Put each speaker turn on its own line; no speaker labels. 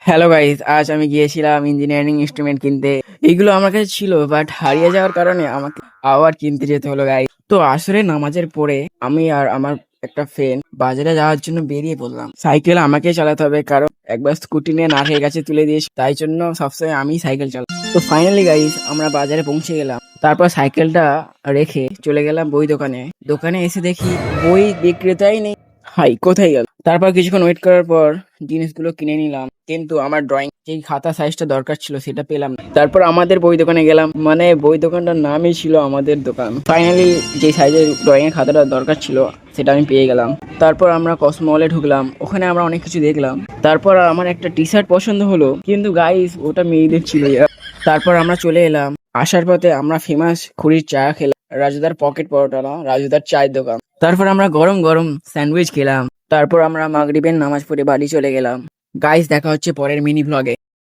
Hello guys, আজ আমি গিয়েছিলাম ইঞ্জিনিয়ারিং ইনস্ট্রুমেন্ট কিনতে। এইগুলো আমার কাছে ছিল, বাট হারিয়ে যাওয়ার কারণে আমাকে আবার কিনতে যেতে হলো গাইস। তো আসরে নামাজের পরে আমি আর আমার একটা ফ্রেন্ড বাজারে যাওয়ার জন্য বেরিয়ে পড়লাম। সাইকেল আমাকে চালাতে হবে, কারণ একবার স্কুটি নিয়ে নাটের কাছে তুলে দিয়েছি, তাই জন্য সবসময় আমি সাইকেল চালাই। তো ফাইনালি গাইস আমরা বাজারে পৌঁছে গেলাম। তারপর সাইকেলটা রেখে চলে গেলাম বই দোকানে। দোকানে এসে দেখি বই বিক্রেতাই নেই। হাই, কোথায় গেল? তারপর কিছুক্ষণ ওয়েট করার পর জিনিসগুলো কিনে নিলাম, কিন্তু আমার ড্রয়িং যেই খাতা সাইজটা দরকার ছিল সেটা পেলাম না। তারপর আমাদের বই দোকানে গেলাম, মানে বই দোকানটার নামই ছিল আমাদের দোকান। ফাইনালি যে সাইজের ড্রয়িং এর খাতাটা দরকার ছিল সেটা আমি পেয়ে গেলাম। তারপর আমরা কসমলে ঢুকলাম, ওখানে আমরা অনেক কিছু দেখলাম। তারপর আমার একটা টি শার্ট পছন্দ হলো, কিন্তু গাইস ওটা মেয়েদের ছিল। তারপর আমরা চলে এলাম। আসার পথে আমরা ফেমাস খুরির চা খেলাম, রাজুদার পকেট পরোটা না, রাজুদার চায়ের দোকান। তারপর আমরা গরম গরম স্যান্ডউইচ খেলাম। তারপর আমরা মাগরিবের নামাজ পড়ে বাড়ি চলে গেলাম। গাইস দেখা হচ্ছে পরের মিনি ব্লগে।